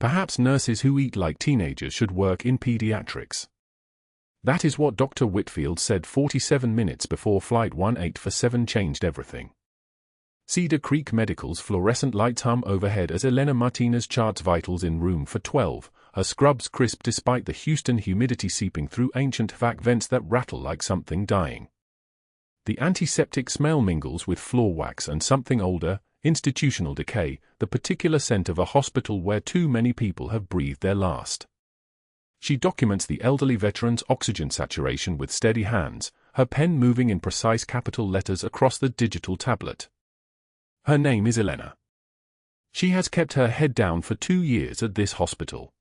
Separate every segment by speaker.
Speaker 1: Perhaps nurses who eat like teenagers should work in pediatrics. That is what Dr. Whitfield said 47 minutes before Flight 1847 changed everything. Cedar Creek Medical's fluorescent lights hum overhead as Elena Martinez charts vitals in room for 12, her scrubs crisp despite the Houston humidity seeping through ancient vac vents that rattle like something dying. The antiseptic smell mingles with floor wax and something older, institutional decay, the particular scent of a hospital where too many people have breathed their last. She documents the elderly veteran's oxygen saturation with steady hands, her pen moving in precise capital letters across the digital tablet. Her name is Elena. She has kept her head down for 2 years at this hospital.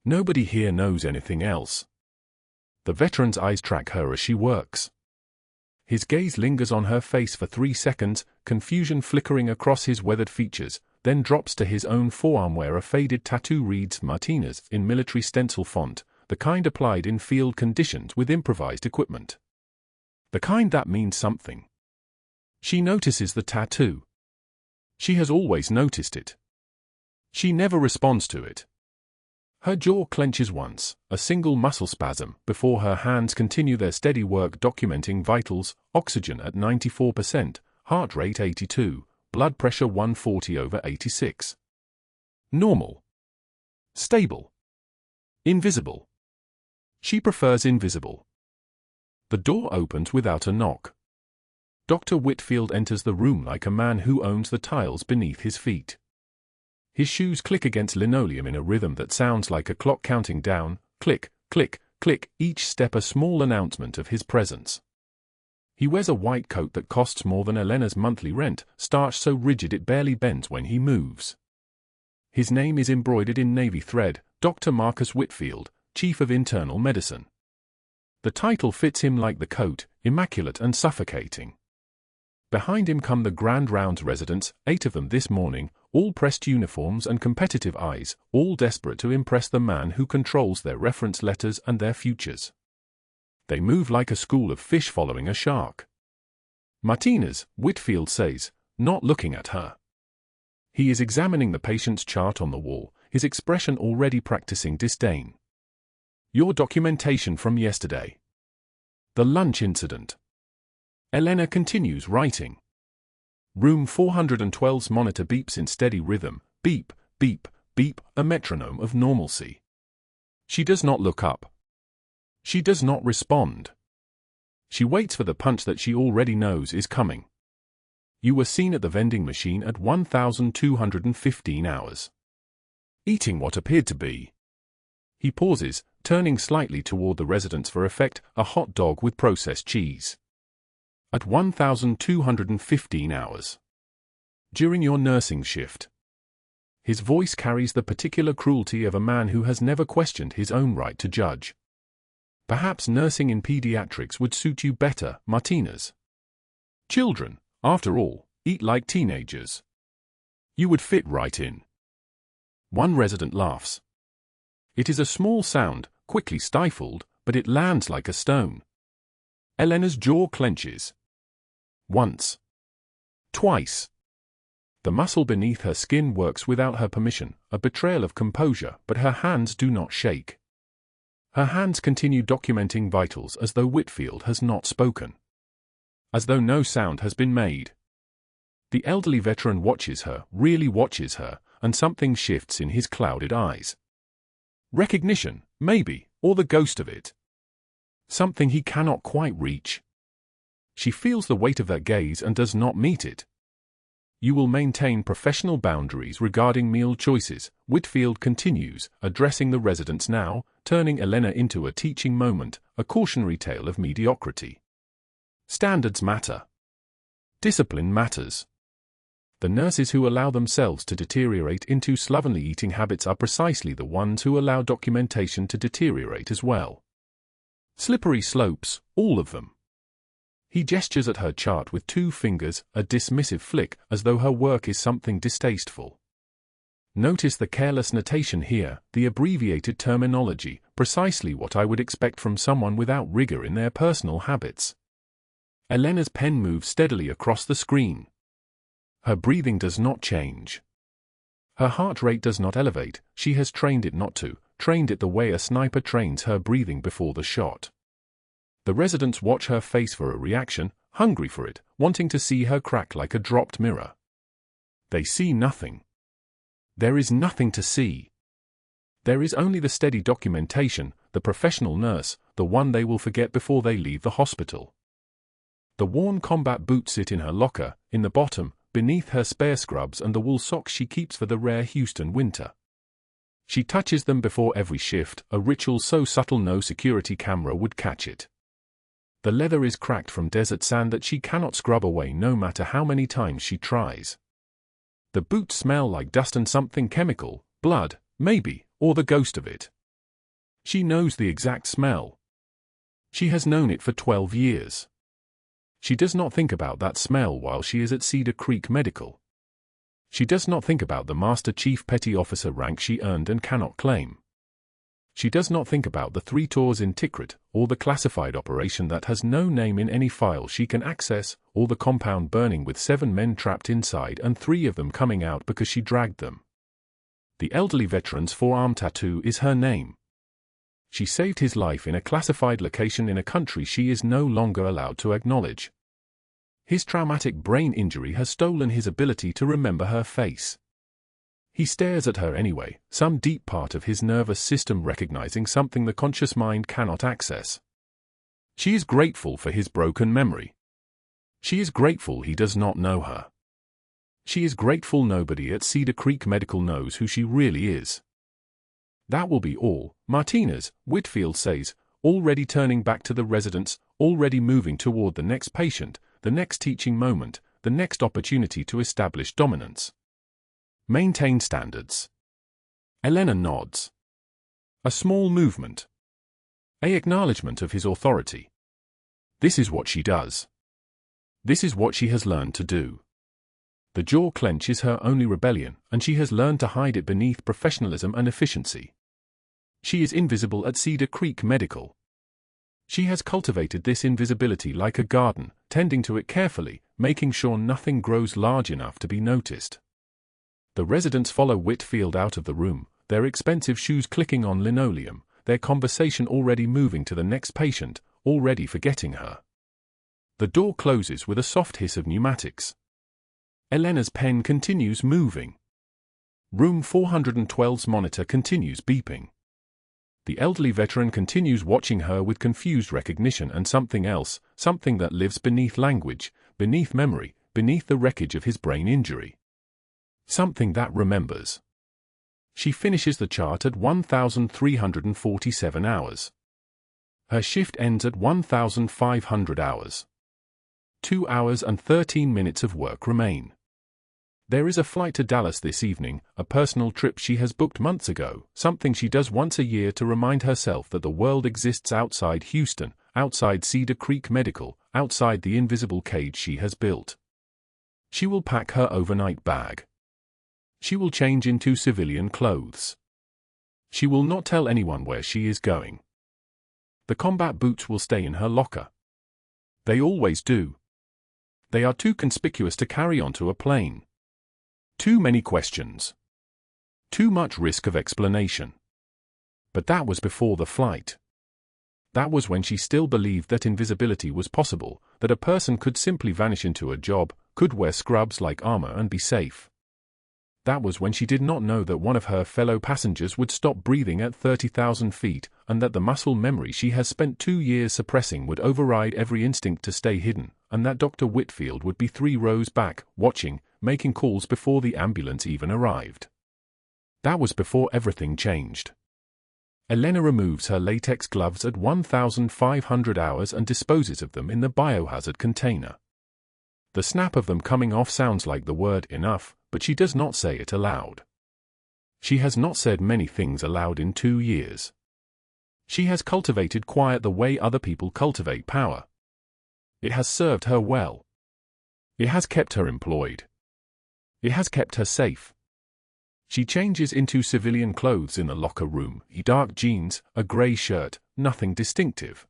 Speaker 1: Nobody here knows anything else. The veteran's eyes track her as she works. His gaze lingers on her face for 3 seconds, confusion flickering across his weathered features, then drops to his own forearm where a faded tattoo reads Martinez in military stencil font, the kind applied in field conditions with improvised equipment. The kind that means something. She notices the tattoo. She has always noticed it. She never responds to it. Her jaw clenches once, a single muscle spasm, before her hands continue their steady work documenting vitals, oxygen at 94%, heart rate 82, blood pressure 140/86. Normal. Stable. Invisible. She prefers invisible. The door opens without a knock. Dr. Whitfield enters the room like a man who owns the tiles beneath his feet. His shoes click against linoleum in a rhythm that sounds like a clock counting down, click, click, click, each step a small announcement of his presence. He wears a white coat that costs more than Elena's monthly rent, starched so rigid it barely bends when he moves. His name is embroidered in navy thread, Dr. Marcus Whitfield, Chief of Internal Medicine. The title fits him like the coat, immaculate and suffocating. Behind him come the Grand Rounds residents, 8 of them this morning, all pressed uniforms and competitive eyes, all desperate to impress the man who controls their reference letters and their futures. They move like a school of fish following a shark. Martinez, Whitfield says, not looking at her. He is examining the patient's chart on the wall, his expression already practicing disdain. Your documentation from yesterday. The lunch incident. Elena continues writing. Room 412's monitor beeps in steady rhythm, beep, beep, beep, a metronome of normalcy. She does not look up. She does not respond. She waits for the punch that she already knows is coming. You were seen at the vending machine at 1215 hours. Eating what appeared to be. He pauses, turning slightly toward the residents for effect, a hot dog with processed cheese. At 1215 hours. During your nursing shift. His voice carries the particular cruelty of a man who has never questioned his own right to judge. Perhaps nursing in pediatrics would suit you better, Martinez. Children, after all, eat like teenagers. You would fit right in. One resident laughs. It is a small sound, quickly stifled, but it lands like a stone. Elena's jaw clenches. Once. Twice. The muscle beneath her skin works without her permission, a betrayal of composure, but her hands do not shake. Her hands continue documenting vitals as though Whitfield has not spoken. As though no sound has been made. The elderly veteran watches her, really watches her, and something shifts in his clouded eyes. Recognition, maybe, or the ghost of it. Something he cannot quite reach. She feels the weight of that gaze and does not meet it. You will maintain professional boundaries regarding meal choices, Whitfield continues, addressing the residents now, turning Elena into a teaching moment, a cautionary tale of mediocrity. Standards matter. Discipline matters. The nurses who allow themselves to deteriorate into slovenly eating habits are precisely the ones who allow documentation to deteriorate as well. Slippery slopes, all of them. He gestures at her chart with 2 fingers, a dismissive flick, as though her work is something distasteful. Notice the careless notation here, the abbreviated terminology, precisely what I would expect from someone without rigor in their personal habits. Elena's pen moves steadily across the screen. Her breathing does not change. Her heart rate does not elevate, she has trained it not to, trained it the way a sniper trains her breathing before the shot. The residents watch her face for a reaction, hungry for it, wanting to see her crack like a dropped mirror. They see nothing. There is nothing to see. There is only the steady documentation, the professional nurse, the one they will forget before they leave the hospital. The worn combat boots sit in her locker, in the bottom, beneath her spare scrubs and the wool socks she keeps for the rare Houston winter. She touches them before every shift, a ritual so subtle no security camera would catch it. The leather is cracked from desert sand that she cannot scrub away no matter how many times she tries. The boots smell like dust and something chemical, blood, maybe, or the ghost of it. She knows the exact smell. She has known it for 12 years. She does not think about that smell while she is at Cedar Creek Medical. She does not think about the Master Chief Petty Officer rank she earned and cannot claim. She does not think about the 3 tours in Tikrit, or the classified operation that has no name in any file she can access, or the compound burning with 7 men trapped inside and 3 of them coming out because she dragged them. The elderly veteran's forearm tattoo is her name. She saved his life in a classified location in a country she is no longer allowed to acknowledge. His traumatic brain injury has stolen his ability to remember her face. He stares at her anyway, some deep part of his nervous system recognizing something the conscious mind cannot access. She is grateful for his broken memory. She is grateful he does not know her. She is grateful nobody at Cedar Creek Medical knows who she really is. That will be all, Martinez, Whitfield says, already turning back to the residents, already moving toward the next patient, the next teaching moment, the next opportunity to establish dominance. Maintain standards. Elena nods. A small movement. An acknowledgement of his authority. This is what she does. This is what she has learned to do. The jaw clench is her only rebellion, and she has learned to hide it beneath professionalism and efficiency. She is invisible at Cedar Creek Medical. She has cultivated this invisibility like a garden, tending to it carefully, making sure nothing grows large enough to be noticed. The residents follow Whitfield out of the room, their expensive shoes clicking on linoleum, their conversation already moving to the next patient, already forgetting her. The door closes with a soft hiss of pneumatics. Elena's pen continues moving. Room 412's monitor continues beeping. The elderly veteran continues watching her with confused recognition and something else, something that lives beneath language, beneath memory, beneath the wreckage of his brain injury. Something that remembers. She finishes the chart at 1,347 hours. Her shift ends at 1,500 hours. 2 hours and 13 minutes of work remain. There is a flight to Dallas this evening, a personal trip she has booked months ago, something she does once a year to remind herself that the world exists outside Houston, outside Cedar Creek Medical, outside the invisible cage she has built. She will pack her overnight bag. She will change into civilian clothes. She will not tell anyone where she is going. The combat boots will stay in her locker. They always do. They are too conspicuous to carry onto a plane. Too many questions. Too much risk of explanation. But that was before the flight. That was when she still believed that invisibility was possible, that a person could simply vanish into a job, could wear scrubs like armor and be safe. That was when she did not know that one of her fellow passengers would stop breathing at 30,000 feet, and that the muscle memory she has spent 2 years suppressing would override every instinct to stay hidden, and that Dr. Whitfield would be 3 rows back, watching, making calls before the ambulance even arrived. That was before everything changed. Elena removes her latex gloves at 1,500 hours and disposes of them in the biohazard container. The snap of them coming off sounds like the word enough, but she does not say it aloud. She has not said many things aloud in 2 years. She has cultivated quiet the way other people cultivate power. It has served her well. It has kept her employed. It has kept her safe. She changes into civilian clothes in the locker room, dark jeans, a grey shirt, nothing distinctive.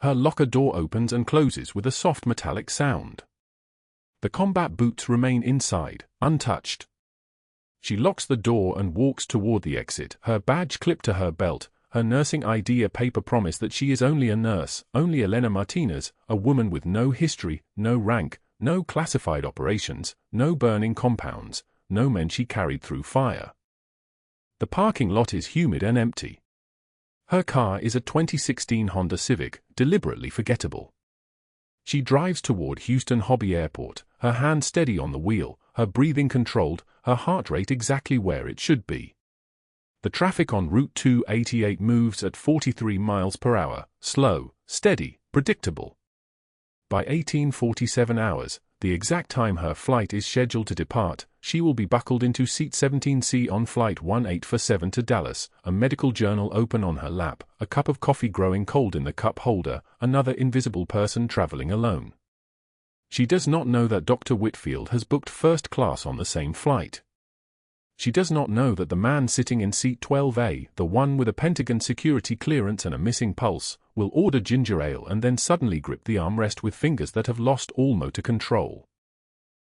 Speaker 1: Her locker door opens and closes with a soft metallic sound. The combat boots remain inside, untouched. She locks the door and walks toward the exit, her badge clipped to her belt, her nursing ID a paper promise that she is only a nurse, only Elena Martinez, a woman with no history, no rank, no classified operations, no burning compounds, no men she carried through fire. The parking lot is humid and empty. Her car is a 2016 Honda Civic, deliberately forgettable. She drives toward Houston Hobby Airport, her hand steady on the wheel, her breathing controlled, her heart rate exactly where it should be. The traffic on Route 288 moves at 43 miles per hour, slow, steady, predictable. By 1847 hours, the exact time her flight is scheduled to depart, she will be buckled into seat 17C on Flight 1847 to Dallas, a medical journal open on her lap, a cup of coffee growing cold in the cup holder, another invisible person traveling alone. She does not know that Dr. Whitfield has booked first class on the same flight. She does not know that the man sitting in seat 12A, the one with a Pentagon security clearance and a missing pulse, will order ginger ale and then suddenly grip the armrest with fingers that have lost all motor control.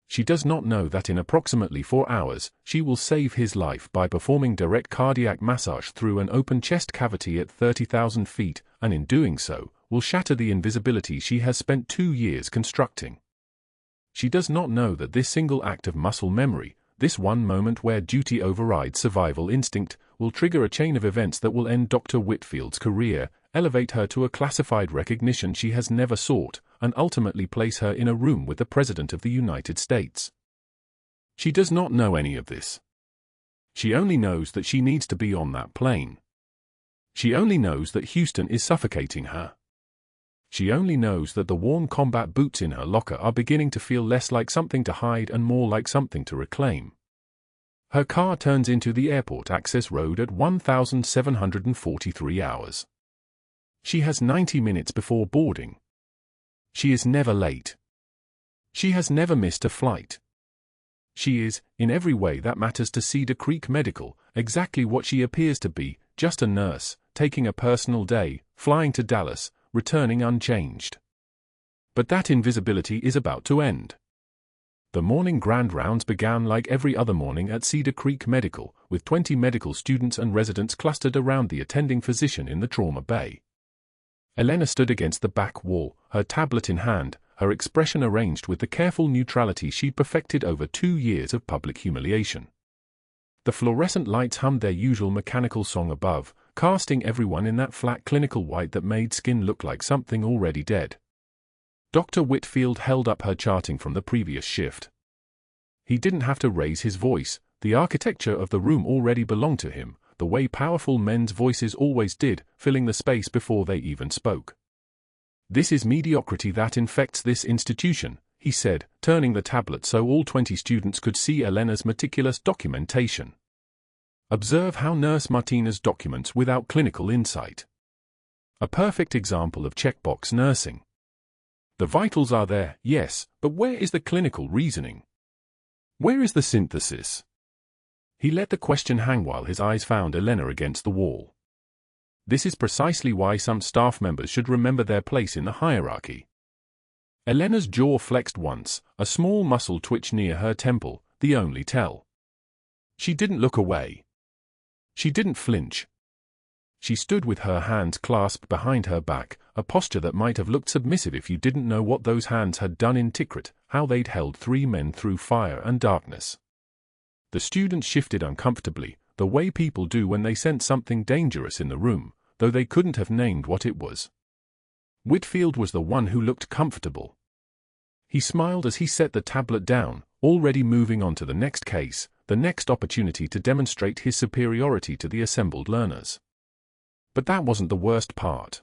Speaker 1: She does not know that in approximately 4 hours, she will save his life by performing direct cardiac massage through an open chest cavity at 30,000 feet, and in doing so, will shatter the invisibility she has spent 2 years constructing. She does not know that this single act of muscle memory, this one moment where duty overrides survival instinct, will trigger a chain of events that will end Dr. Whitfield's career, elevate her to a classified recognition she has never sought, and ultimately place her in a room with the President of the United States. She does not know any of this. She only knows that she needs to be on that plane. She only knows that Houston is suffocating her. She only knows that the warm combat boots in her locker are beginning to feel less like something to hide and more like something to reclaim. Her car turns into the airport access road at 1,743 hours. She has 90 minutes before boarding. She is never late. She has never missed a flight. She is, in every way that matters to Cedar Creek Medical, exactly what she appears to be, just a nurse, taking a personal day, flying to Dallas, returning unchanged. But that invisibility is about to end. The morning grand rounds began like every other morning at Cedar Creek Medical, with 20 medical students and residents clustered around the attending physician in the trauma bay. Elena stood against the back wall, her tablet in hand, her expression arranged with the careful neutrality she'd perfected over 2 years of public humiliation. The fluorescent lights hummed their usual mechanical song above, casting everyone in that flat clinical white that made skin look like something already dead. Dr. Whitfield held up her charting from the previous shift. He didn't have to raise his voice, the architecture of the room already belonged to him, the way powerful men's voices always did, filling the space before they even spoke. "This is mediocrity that infects this institution," he said, turning the tablet so all 20 students could see Elena's meticulous documentation. Observe how Nurse Martinez documents without clinical insight. A perfect example of checkbox nursing. The vitals are there, yes, but where is the clinical reasoning? Where is the synthesis? He let the question hang while his eyes found Elena against the wall. This is precisely why some staff members should remember their place in the hierarchy. Elena's jaw flexed once, a small muscle twitched near her temple, the only tell. She didn't look away. She didn't flinch. She stood with her hands clasped behind her back, a posture that might have looked submissive if you didn't know what those hands had done in Tikrit, how they'd held 3 men through fire and darkness. The students shifted uncomfortably, the way people do when they sense something dangerous in the room, though they couldn't have named what it was. Whitfield was the one who looked comfortable. He smiled as he set the tablet down, already moving on to the next case, the next opportunity to demonstrate his superiority to the assembled learners. But that wasn't the worst part.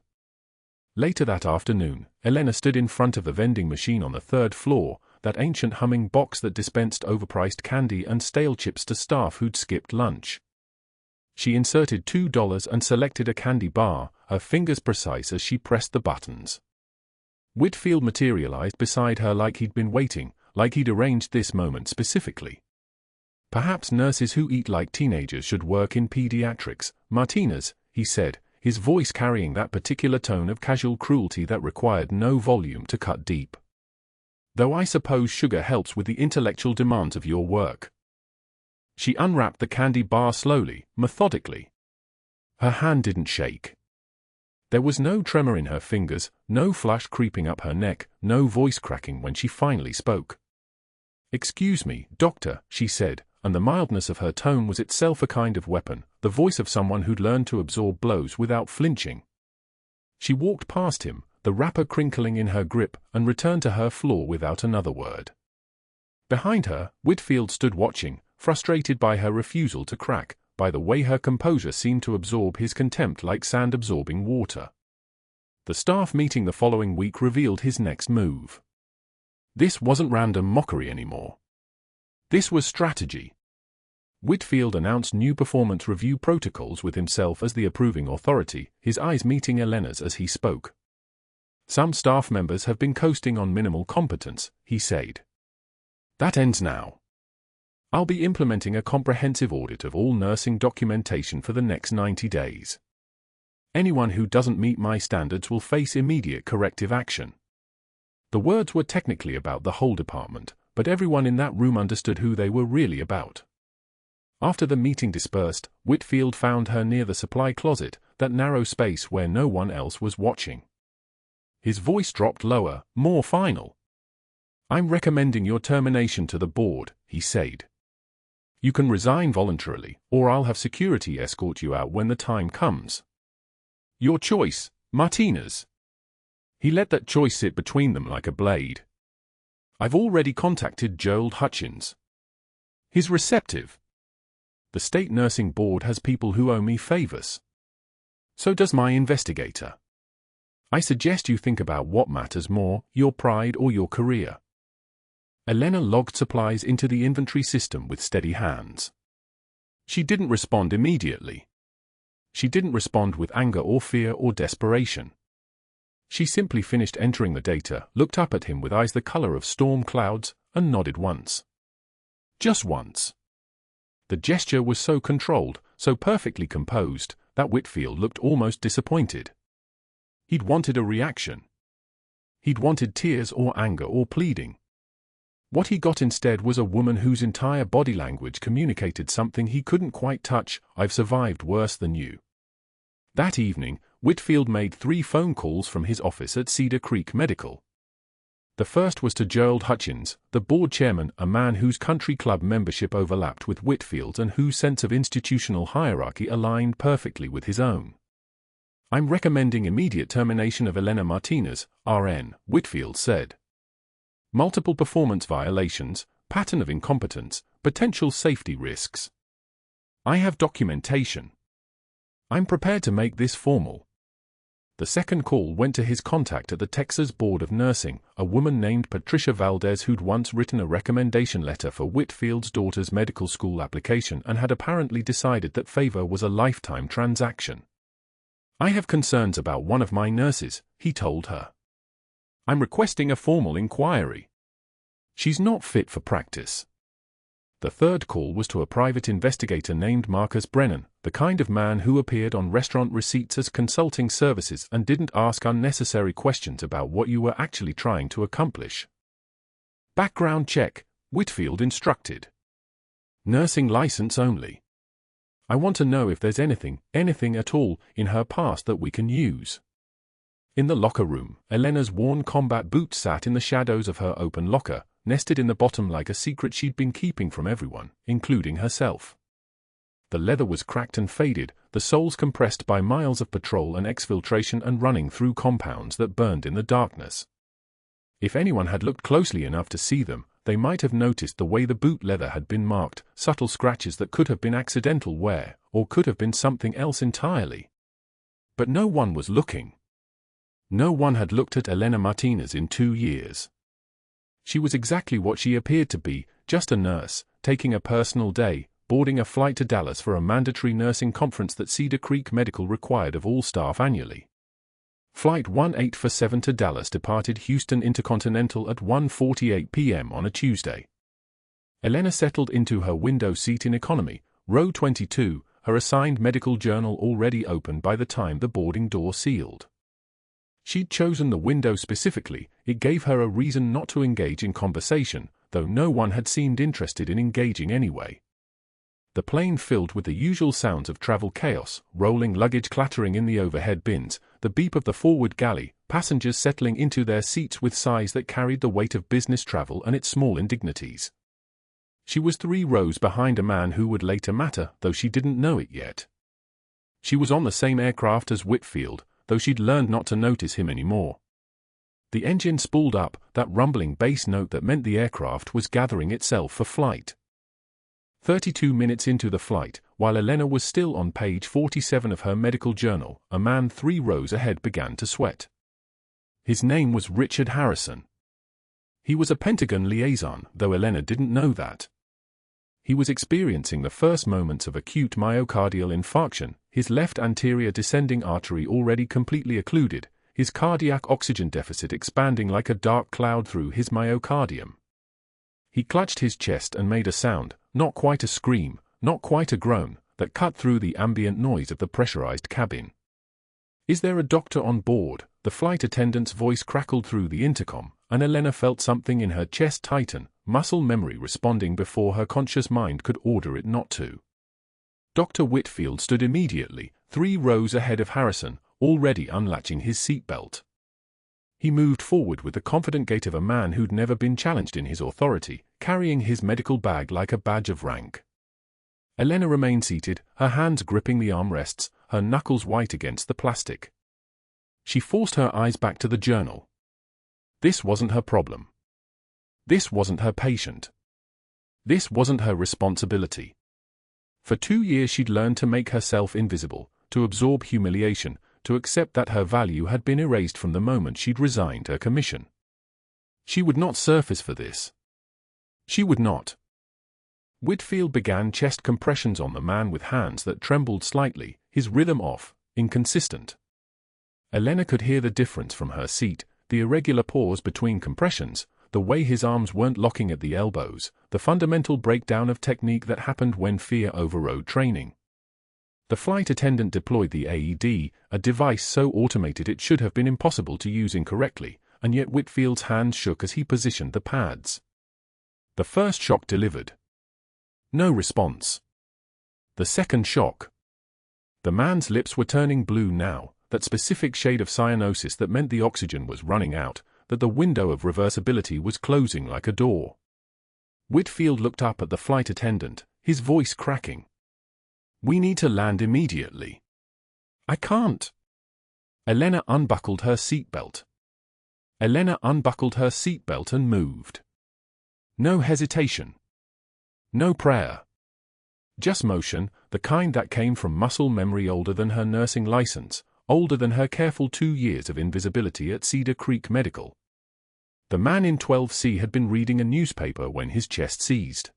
Speaker 1: Later that afternoon, Elena stood in front of a vending machine on the 3rd floor, that ancient humming box that dispensed overpriced candy and stale chips to staff who'd skipped lunch. She inserted $2 and selected a candy bar, her fingers precise as she pressed the buttons. Whitfield materialized beside her like he'd been waiting, like he'd arranged this moment specifically. "Perhaps nurses who eat like teenagers should work in pediatrics, Martinez," he said, his voice carrying that particular tone of casual cruelty that required no volume to cut deep. "Though I suppose sugar helps with the intellectual demands of your work." She unwrapped the candy bar slowly, methodically. Her hand didn't shake. There was no tremor in her fingers, no flush creeping up her neck, no voice cracking when she finally spoke. "Excuse me, doctor," she said, and the mildness of her tone was itself a kind of weapon, the voice of someone who'd learned to absorb blows without flinching. She walked past him, the wrapper crinkling in her grip, and returned to her floor without another word. Behind her, Whitfield stood watching, frustrated by her refusal to crack, by the way her composure seemed to absorb his contempt like sand absorbing water. The staff meeting the following week revealed his next move. This wasn't random mockery anymore. This was strategy. Whitfield announced new performance review protocols with himself as the approving authority, his eyes meeting Elena's as he spoke. "Some staff members have been coasting on minimal competence," he said. "That ends now. I'll be implementing a comprehensive audit of all nursing documentation for the next 90 days. Anyone who doesn't meet my standards will face immediate corrective action." The words were technically about the whole department, but everyone in that room understood who they were really about. After the meeting dispersed, Whitfield found her near the supply closet, that narrow space where no one else was watching. His voice dropped lower, more final. "I'm recommending your termination to the board," he said. "You can resign voluntarily, or I'll have security escort you out when the time comes. Your choice, Martinez." He let that choice sit between them like a blade. "I've already contacted Gerald Hutchins. He's receptive. The state nursing board has people who owe me favors. So does my investigator. I suggest you think about what matters more, your pride or your career." Elena logged supplies into the inventory system with steady hands. She didn't respond immediately. She didn't respond with anger or fear or desperation. She simply finished entering the data, looked up at him with eyes the color of storm clouds, and nodded once. Just once. The gesture was so controlled, so perfectly composed, that Whitfield looked almost disappointed. He'd wanted a reaction. He'd wanted tears or anger or pleading. What he got instead was a woman whose entire body language communicated something he couldn't quite touch. "I've survived worse than you." That evening, Whitfield made 3 phone calls from his office at Cedar Creek Medical. The first was to Gerald Hutchins, the board chairman, a man whose country club membership overlapped with Whitfield's and whose sense of institutional hierarchy aligned perfectly with his own. "I'm recommending immediate termination of Elena Martinez, RN, Whitfield said. Multiple performance violations, pattern of incompetence, potential safety risks. I have documentation. I'm prepared to make this formal." The second call went to his contact at the Texas Board of Nursing, a woman named Patricia Valdez who'd once written a recommendation letter for Whitfield's daughter's medical school application and had apparently decided that favor was a lifetime transaction. "I have concerns about one of my nurses," he told her. "I'm requesting a formal inquiry. She's not fit for practice." The third call was to a private investigator named Marcus Brennan, the kind of man who appeared on restaurant receipts as consulting services and didn't ask unnecessary questions about what you were actually trying to accomplish. "Background check," Whitfield instructed. "Nursing license only. I want to know if there's anything at all, in her past that we can use." In the locker room, Elena's worn combat boots sat in the shadows of her open locker, nested in the bottom like a secret she'd been keeping from everyone, including herself. The leather was cracked and faded, the soles compressed by miles of patrol and exfiltration and running through compounds that burned in the darkness. If anyone had looked closely enough to see them, they might have noticed the way the boot leather had been marked, subtle scratches that could have been accidental wear, or could have been something else entirely. But no one was looking. No one had looked at Elena Martinez in 2 years. She was exactly what she appeared to be, just a nurse, taking a personal day, boarding a flight to Dallas for a mandatory nursing conference that Cedar Creek Medical required of all staff annually. Flight 1847 to Dallas departed Houston Intercontinental at 1:48 p.m. on a Tuesday. Elena settled into her window seat in economy, row 22, her assigned medical journal already open by the time the boarding door sealed. She'd chosen the window specifically. It gave her a reason not to engage in conversation, though no one had seemed interested in engaging anyway. the plane filled with the usual sounds of travel chaos, rolling luggage clattering in the overhead bins, the beep of the forward galley, passengers settling into their seats with sighs that carried the weight of business travel and its small indignities. She was 3 rows behind a man who would later matter, though she didn't know it yet. She was on the same aircraft as Whitfield, though she'd learned not to notice him anymore. The engine spooled up, that rumbling bass note that meant the aircraft was gathering itself for flight. 32 minutes into the flight, while Elena was still on page 47 of her medical journal, a man 3 rows ahead began to sweat. His name was Richard Harrison. He was a Pentagon liaison, though Elena didn't know that. He was experiencing the first moments of acute myocardial infarction, his left anterior descending artery already completely occluded, his cardiac oxygen deficit expanding like a dark cloud through his myocardium. He clutched his chest and made a sound, not quite a scream, not quite a groan, that cut through the ambient noise of the pressurized cabin. "Is there a doctor on board?" The flight attendant's voice crackled through the intercom, and Elena felt something in her chest tighten, muscle memory responding before her conscious mind could order it not to. Dr. Whitfield stood immediately, 3 rows ahead of Harrison, already unlatching his seatbelt. He moved forward with the confident gait of a man who'd never been challenged in his authority, carrying his medical bag like a badge of rank. Elena remained seated, her hands gripping the armrests, her knuckles white against the plastic. She forced her eyes back to the journal. This wasn't her problem. This wasn't her patient. This wasn't her responsibility. For 2 years she'd learned to make herself invisible, to absorb humiliation, to accept that her value had been erased from the moment she'd resigned her commission. She would not surface for this. She would not. Whitfield began chest compressions on the man with hands that trembled slightly, his rhythm off, inconsistent. Elena could hear the difference from her seat, the irregular pause between compressions, the way his arms weren't locking at the elbows, the fundamental breakdown of technique that happened when fear overrode training. The flight attendant deployed the AED, a device so automated it should have been impossible to use incorrectly, and yet Whitfield's hands shook as he positioned the pads. The first shock delivered. No response. The second shock. The man's lips were turning blue now, that specific shade of cyanosis that meant the oxygen was running out, that the window of reversibility was closing like a door. Whitfield looked up at the flight attendant, his voice cracking. "We need to land immediately." "I can't." Elena unbuckled her seatbelt. Elena unbuckled her seatbelt and moved. No hesitation. No prayer. Just motion, the kind that came from muscle memory older than her nursing license, older than her careful 2 years of invisibility at Cedar Creek Medical. The man in 12C had been reading a newspaper when his chest seized.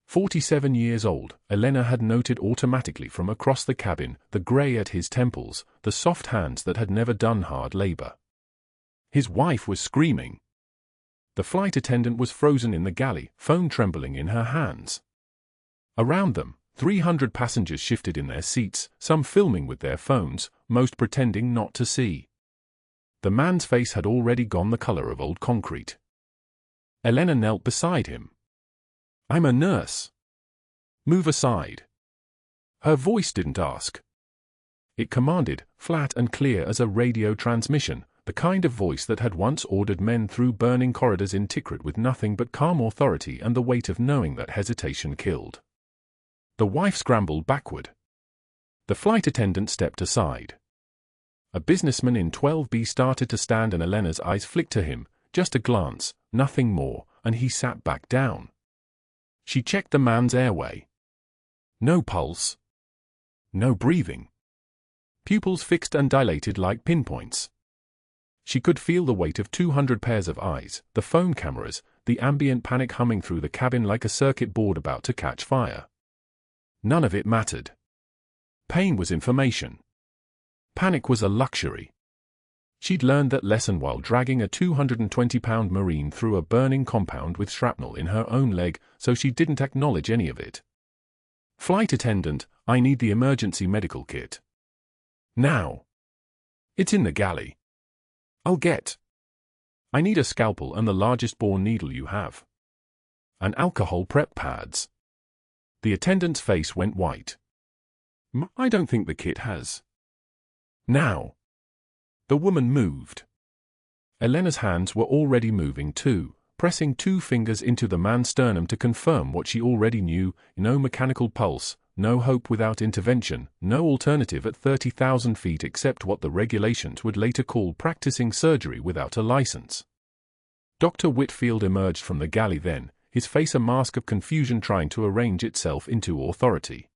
Speaker 1: 47 years old, Elena had noted automatically from across the cabin, the grey at his temples, the soft hands that had never done hard labor. His wife was screaming. The flight attendant was frozen in the galley, phone trembling in her hands. Around them, 300 passengers shifted in their seats, some filming with their phones, most pretending not to see. The man's face had already gone the color of old concrete. Elena knelt beside him. "I'm a nurse. Move aside." Her voice didn't ask. It commanded, flat and clear as a radio transmission, the kind of voice that had once ordered men through burning corridors in Tikrit with nothing but calm authority and the weight of knowing that hesitation killed. The wife scrambled backward. The flight attendant stepped aside. A businessman in 12B started to stand and Elena's eyes flicked to him, just a glance, nothing more, and he sat back down. She checked the man's airway. No pulse. No breathing. Pupils fixed and dilated like pinpoints. She could feel the weight of 200 pairs of eyes, the phone cameras, the ambient panic humming through the cabin like a circuit board about to catch fire. None of it mattered. Pain was information. Panic was a luxury. She'd learned that lesson while dragging a 220-pound Marine through a burning compound with shrapnel in her own leg, so she didn't acknowledge any of it. "Flight attendant, I need the emergency medical kit. Now." "It's in the galley." "I'll get." "I need a scalpel and the largest bore needle you have. And alcohol prep pads." The attendant's face went white. I don't think the kit has. Now. The woman moved. Elena's hands were already moving too, pressing 2 fingers into the man's sternum to confirm what she already knew: no mechanical pulse, no hope without intervention, no alternative at 30,000 feet except what the regulations would later call practicing surgery without a license. Dr. Whitfield emerged from the galley then, his face a mask of confusion trying to arrange itself into authority.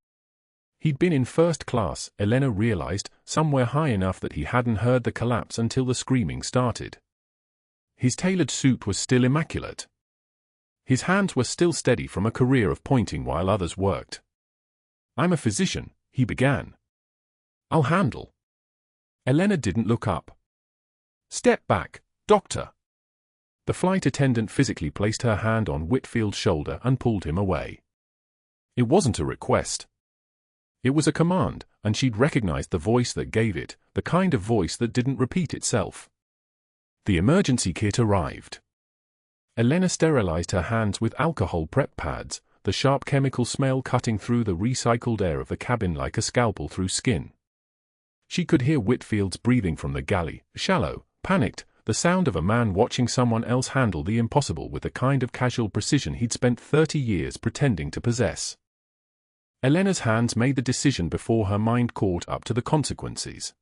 Speaker 1: He'd been in first class, Elena realized, somewhere high enough that he hadn't heard the collapse until the screaming started. His tailored suit was still immaculate. His hands were still steady from a career of pointing while others worked. "I'm a physician," he began. "I'll handle." Elena didn't look up. "Step back, doctor." The flight attendant physically placed her hand on Whitfield's shoulder and pulled him away. It wasn't a request. It was a command, and she'd recognized the voice that gave it, the kind of voice that didn't repeat itself. The emergency kit arrived. Elena sterilized her hands with alcohol prep pads, the sharp chemical smell cutting through the recycled air of the cabin like a scalpel through skin. She could hear Whitfield's breathing from the galley, shallow, panicked, the sound of a man watching someone else handle the impossible with the kind of casual precision he'd spent 30 years pretending to possess. Elena's hands made the decision before her mind caught up to the consequences.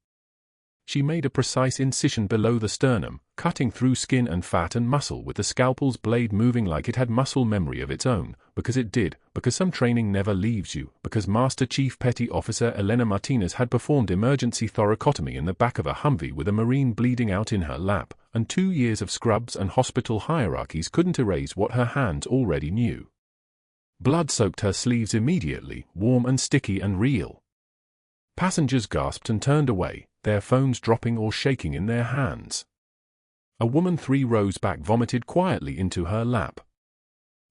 Speaker 1: She made a precise incision below the sternum, cutting through skin and fat and muscle with the scalpel's blade moving like it had muscle memory of its own, because it did, because some training never leaves you, because Master Chief Petty Officer Elena Martinez had performed emergency thoracotomy in the back of a Humvee with a Marine bleeding out in her lap, and 2 years of scrubs and hospital hierarchies couldn't erase what her hands already knew. Blood soaked her sleeves immediately, warm and sticky and real. Passengers gasped and turned away, their phones dropping or shaking in their hands. A woman 3 rows back vomited quietly into her lap.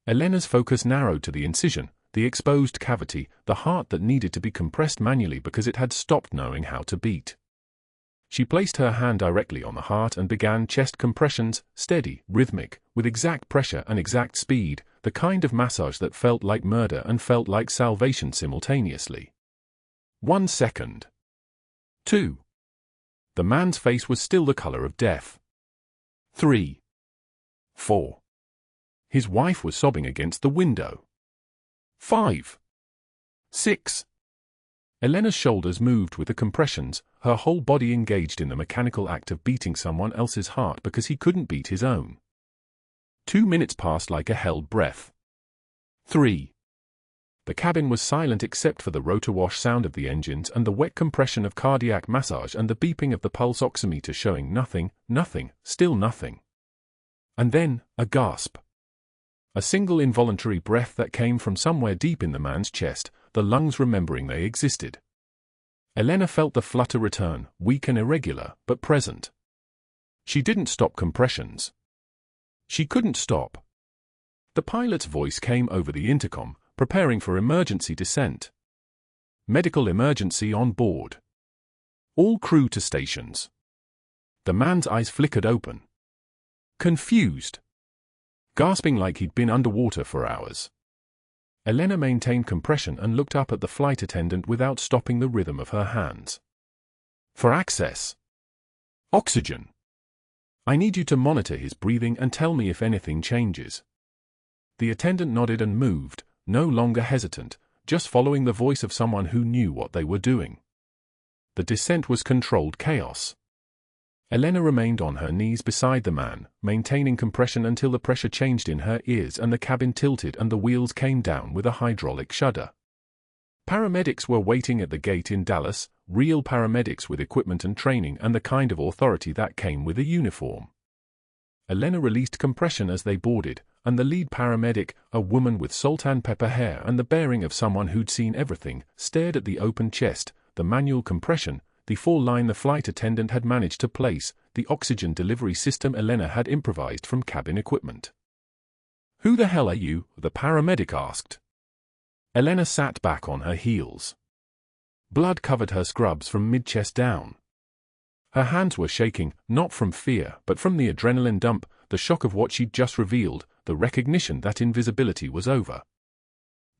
Speaker 1: Elena's focus narrowed to the incision, the exposed cavity, the heart that needed to be compressed manually because it had stopped knowing how to beat. She placed her hand directly on the heart and began chest compressions, steady, rhythmic, with exact pressure and exact speed, the kind of massage that felt like murder and felt like salvation simultaneously. 1 second. 2. The man's face was still the color of death. 3. 4. His wife was sobbing against the window. 5. 6. Elena's shoulders moved with the compressions, her whole body engaged in the mechanical act of beating someone else's heart because he couldn't beat his own. 2 minutes passed like a held breath. 3. The cabin was silent except for the rotor wash sound of the engines and the wet compression of cardiac massage and the beeping of the pulse oximeter showing nothing, nothing, still nothing. And then, a gasp. A single involuntary breath that came from somewhere deep in the man's chest, the lungs remembering they existed. Elena felt the flutter return, weak and irregular, but present. She didn't stop compressions. She couldn't stop. The pilot's voice came over the intercom, preparing for emergency descent. Medical emergency on board. All crew to stations. The man's eyes flickered open. Confused. Gasping like he'd been underwater for hours. Elena maintained compression and looked up at the flight attendant without stopping the rhythm of her hands. For access. Oxygen. I need you to monitor his breathing and tell me if anything changes. The attendant nodded and moved, no longer hesitant, just following the voice of someone who knew what they were doing. The descent was controlled chaos. Elena remained on her knees beside the man, maintaining compression until the pressure changed in her ears and the cabin tilted and the wheels came down with a hydraulic shudder. Paramedics were waiting at the gate in Dallas, real paramedics with equipment and training and the kind of authority that came with a uniform. Elena released compression as they boarded, and the lead paramedic, a woman with salt and pepper hair and the bearing of someone who'd seen everything, stared at the open chest, the manual compression, the 4-line the flight attendant had managed to place, the oxygen delivery system Elena had improvised from cabin equipment. "Who the hell are you?" the paramedic asked. Elena sat back on her heels. Blood covered her scrubs from mid-chest down. Her hands were shaking, not from fear, but from the adrenaline dump, the shock of what she'd just revealed, the recognition that invisibility was over.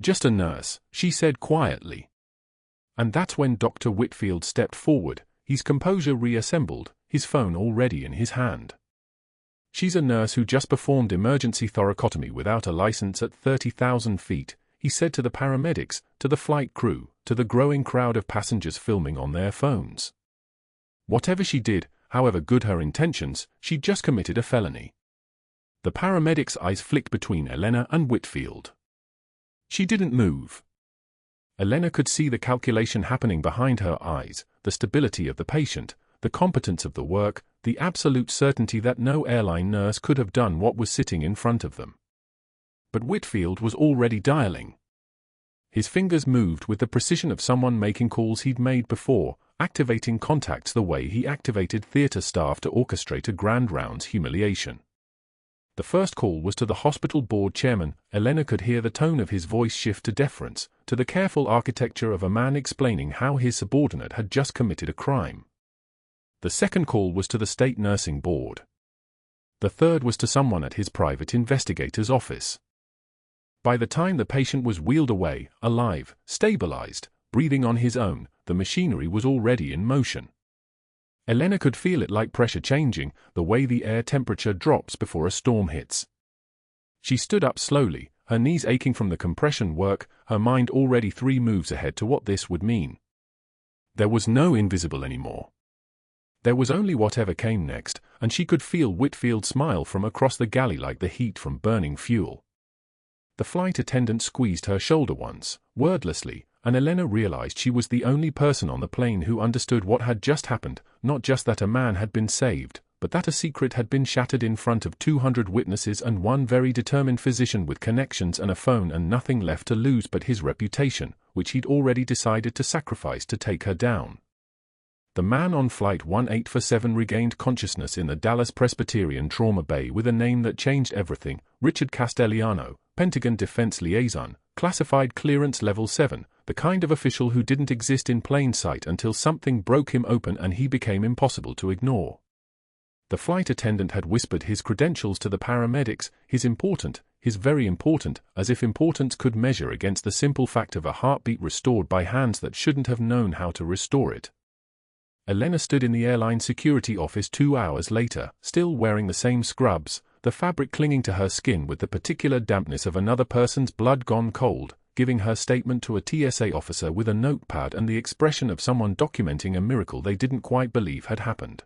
Speaker 1: "Just a nurse," she said quietly. And that's when Dr. Whitfield stepped forward, his composure reassembled, his phone already in his hand. "She's a nurse who just performed emergency thoracotomy without a license at 30,000 feet, he said to the paramedics, to the flight crew, to the growing crowd of passengers filming on their phones. Whatever she did, however good her intentions, she'd just committed a felony. The paramedics' eyes flicked between Elena and Whitfield. She didn't move. Elena could see the calculation happening behind her eyes, the stability of the patient, the competence of the work, the absolute certainty that no airline nurse could have done what was sitting in front of them. But Whitfield was already dialing. His fingers moved with the precision of someone making calls he'd made before, activating contacts the way he activated theater staff to orchestrate a grand rounds humiliation. The first call was to the hospital board chairman. Elena could hear the tone of his voice shift to deference, to the careful architecture of a man explaining how his subordinate had just committed a crime. The second call was to the state nursing board. The third was to someone at his private investigator's office. By the time the patient was wheeled away, alive, stabilized, breathing on his own, the machinery was already in motion. Elena could feel it like pressure changing, the way the air temperature drops before a storm hits. She stood up slowly, her knees aching from the compression work, her mind already 3 moves ahead to what this would mean. There was no invisible anymore. There was only whatever came next, and she could feel Whitfield smile from across the galley like the heat from burning fuel. The flight attendant squeezed her shoulder once, wordlessly, and Elena realized she was the only person on the plane who understood what had just happened, not just that a man had been saved, but that a secret had been shattered in front of 200 witnesses and one very determined physician with connections and a phone and nothing left to lose but his reputation, which he'd already decided to sacrifice to take her down. The man on Flight 1847 regained consciousness in the Dallas Presbyterian Trauma Bay with a name that changed everything: Richard Castellano, Pentagon Defense Liaison, Classified Clearance Level 7, the kind of official who didn't exist in plain sight until something broke him open and he became impossible to ignore. The flight attendant had whispered his credentials to the paramedics, his very important, as if importance could measure against the simple fact of a heartbeat restored by hands that shouldn't have known how to restore it. Elena stood in the airline security office 2 hours later, still wearing the same scrubs, the fabric clinging to her skin with the particular dampness of another person's blood gone cold, giving her statement to a TSA officer with a notepad and the expression of someone documenting a miracle they didn't quite believe had happened.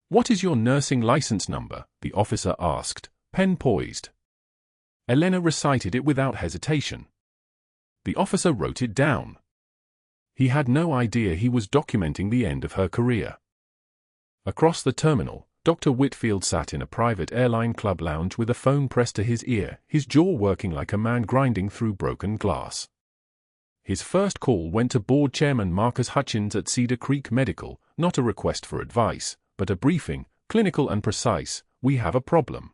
Speaker 1: "What is your nursing license number?" the officer asked, pen poised. Elena recited it without hesitation. The officer wrote it down. He had no idea he was documenting the end of her career. Across the terminal, Dr. Whitfield sat in a private airline club lounge with a phone pressed to his ear, his jaw working like a man grinding through broken glass. His first call went to board chairman Marcus Hutchins at Cedar Creek Medical, not a request for advice, but a briefing, clinical and precise: "We have a problem."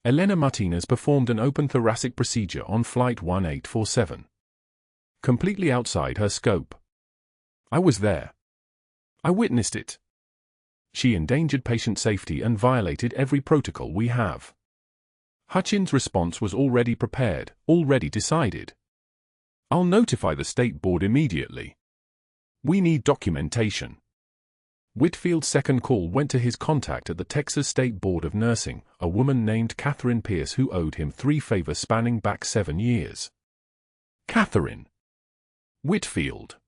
Speaker 1: Elena Martinez performed an open thoracic procedure on Flight 1847. Completely outside her scope. "I was there. I witnessed it. She endangered patient safety and violated every protocol we have." Hutchins' response was already prepared, already decided. "I'll notify the state board immediately. We need documentation." Whitfield's second call went to his contact at the Texas State Board of Nursing, a woman named Catherine Pierce who owed him 3 favors spanning back 7 years. "Catherine. Whitfield.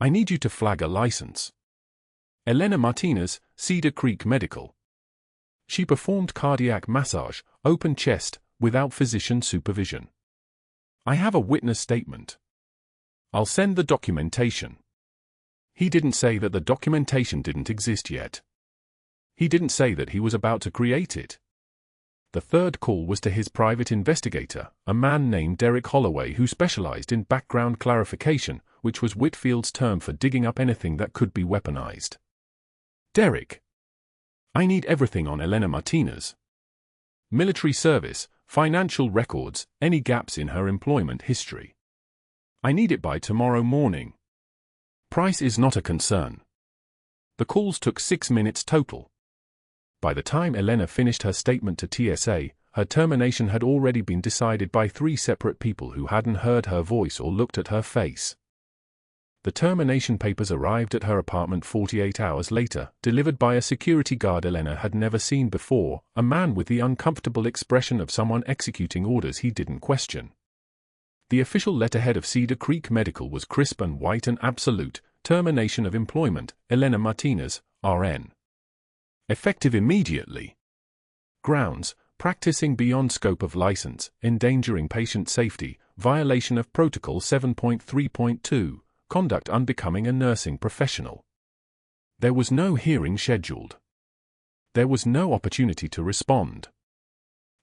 Speaker 1: I need you to flag a license. Elena Martinez, Cedar Creek Medical. She performed cardiac massage, open chest, without physician supervision. I have a witness statement. I'll send the documentation." He didn't say that the documentation didn't exist yet. He didn't say that he was about to create it. The third call was to his private investigator, a man named Derek Holloway who specialized in background clarification, which was Whitfield's term for digging up anything that could be weaponized. "Derek. I need everything on Elena Martinez. Military service, financial records, any gaps in her employment history. I need it by tomorrow morning. Price is not a concern." The calls took 6 minutes total. By the time Elena finished her statement to TSA, her termination had already been decided by 3 separate people who hadn't heard her voice or looked at her face. The termination papers arrived at her apartment 48 hours later, delivered by a security guard Elena had never seen before, a man with the uncomfortable expression of someone executing orders he didn't question. The official letterhead of Cedar Creek Medical was crisp and white and absolute: termination of employment, Elena Martinez, RN. Effective immediately. Grounds: practicing beyond scope of license, endangering patient safety, violation of Protocol 7.3.2, conduct unbecoming a nursing professional. There was no hearing scheduled. There was no opportunity to respond.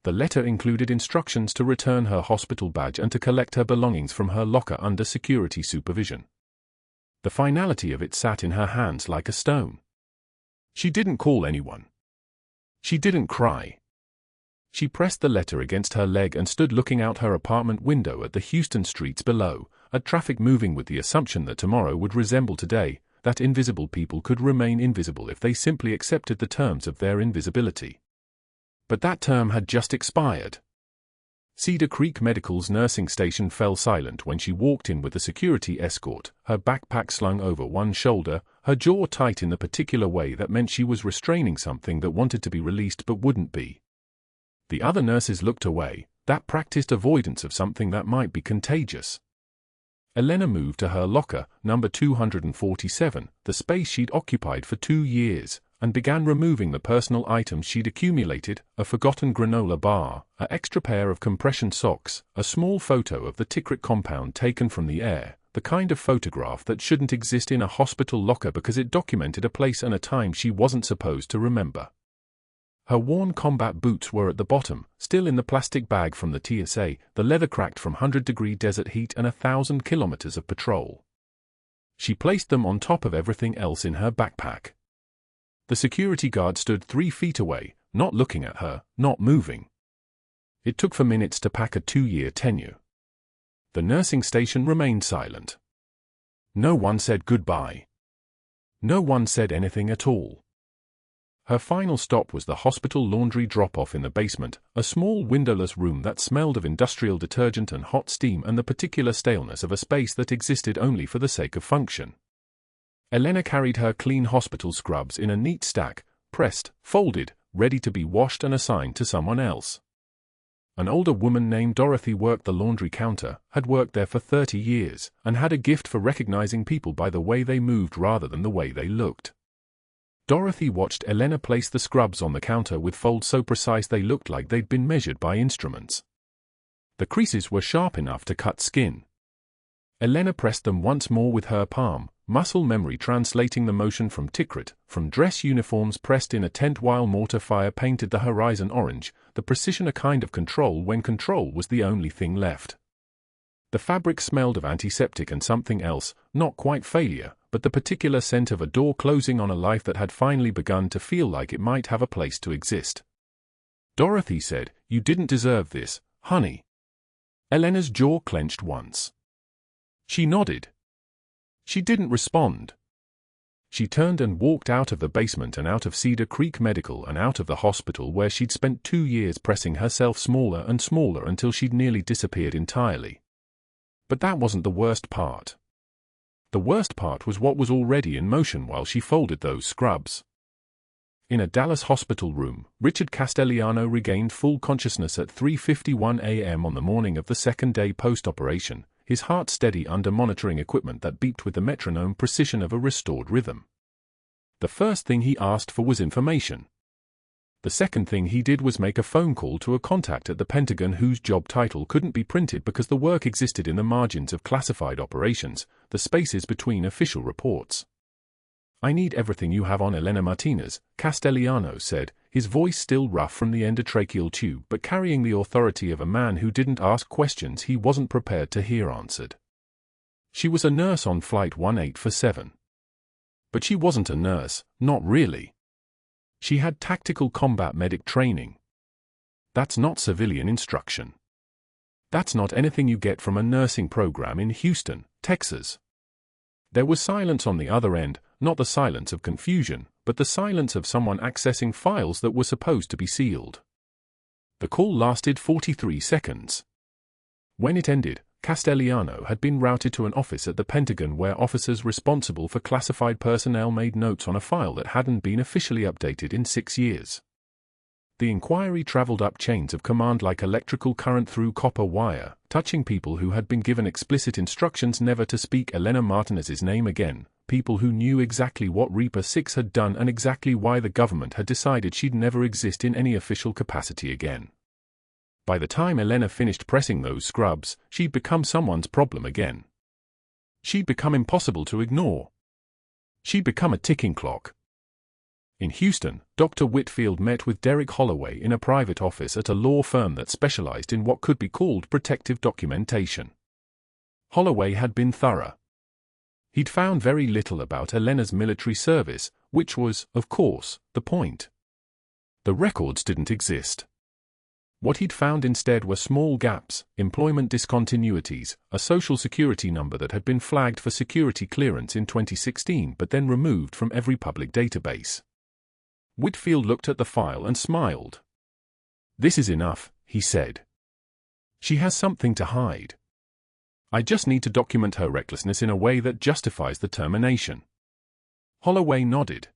Speaker 1: The letter included instructions to return her hospital badge and to collect her belongings from her locker under security supervision. The finality of it sat in her hands like a stone. She didn't call anyone. She didn't cry. She pressed the letter against her leg and stood looking out her apartment window at the Houston streets below, at traffic moving with the assumption that tomorrow would resemble today, that invisible people could remain invisible if they simply accepted the terms of their invisibility. But that term had just expired. Cedar Creek Medical's nursing station fell silent when she walked in with a security escort, her backpack slung over one shoulder, her jaw tight in the particular way that meant she was restraining something that wanted to be released but wouldn't be. The other nurses looked away, that practiced avoidance of something that might be contagious. Elena moved to her locker, number 247, the space she'd occupied for 2 years, and began removing the personal items she'd accumulated: a forgotten granola bar, an extra pair of compression socks, a small photo of the Cedar compound taken from the air, the kind of photograph that shouldn't exist in a hospital locker because it documented a place and a time she wasn't supposed to remember. Her worn combat boots were at the bottom, still in the plastic bag from the TSA, the leather cracked from 100-degree desert heat and 1,000 kilometers of patrol. She placed them on top of everything else in her backpack. The security guard stood 3 feet away, not looking at her, not moving. It took 4 minutes to pack a 2-year tenure. The nursing station remained silent. No one said goodbye. No one said anything at all. Her final stop was the hospital laundry drop-off in the basement, a small windowless room that smelled of industrial detergent and hot steam and the particular staleness of a space that existed only for the sake of function. Elena carried her clean hospital scrubs in a neat stack, pressed, folded, ready to be washed and assigned to someone else. An older woman named Dorothy worked the laundry counter, had worked there for 30 years, and had a gift for recognizing people by the way they moved rather than the way they looked. Dorothy watched Elena place the scrubs on the counter with folds so precise they looked like they'd been measured by instruments. The creases were sharp enough to cut skin. Elena pressed them once more with her palm, muscle memory translating the motion from Tikrit, from dress uniforms pressed in a tent while mortar fire painted the horizon orange, the precision a kind of control when control was the only thing left. The fabric smelled of antiseptic and something else, not quite failure, but the particular scent of a door closing on a life that had finally begun to feel like it might have a place to exist. Dorothy said, "You didn't deserve this, honey." Elena's jaw clenched once. She nodded. She didn't respond. She turned and walked out of the basement and out of Cedar Creek Medical and out of the hospital where she'd spent 2 years pressing herself smaller and smaller until she'd nearly disappeared entirely. But that wasn't the worst part. The worst part was what was already in motion while she folded those scrubs. In a Dallas hospital room, Richard Castellano regained full consciousness at 3:51 a.m. on the morning of the second day post-operation, his heart steady under monitoring equipment that beeped with the metronome precision of a restored rhythm. The first thing he asked for was information. The second thing he did was make a phone call to a contact at the Pentagon whose job title couldn't be printed because the work existed in the margins of classified operations, the spaces between official reports. "I need everything you have on Elena Martinez," Castellano said, his voice still rough from the endotracheal tube but carrying the authority of a man who didn't ask questions he wasn't prepared to hear answered. She was a nurse on Flight 1847. But she wasn't a nurse, not really. She had tactical combat medic training. That's not civilian instruction. That's not anything you get from a nursing program in Houston, Texas. There was silence on the other end, not the silence of confusion, but the silence of someone accessing files that were supposed to be sealed. The call lasted 43 seconds. When it ended, Castellano had been routed to an office at the Pentagon where officers responsible for classified personnel made notes on a file that hadn't been officially updated in 6 years. The inquiry traveled up chains of command like electrical current through copper wire, touching people who had been given explicit instructions never to speak Elena Martinez's name again, people who knew exactly what Reaper 6 had done and exactly why the government had decided she'd never exist in any official capacity again. By the time Elena finished pressing those scrubs, she'd become someone's problem again. She'd become impossible to ignore. She'd become a ticking clock. In Houston, Dr. Whitfield met with Derek Holloway in a private office at a law firm that specialized in what could be called protective documentation. Holloway had been thorough. He'd found very little about Elena's military service, which was, of course, the point. The records didn't exist. What he'd found instead were small gaps, employment discontinuities, a social security number that had been flagged for security clearance in 2016 but then removed from every public database. Whitfield looked at the file and smiled. "This is enough," he said. "She has something to hide. I just need to document her recklessness in a way that justifies the termination." Holloway nodded.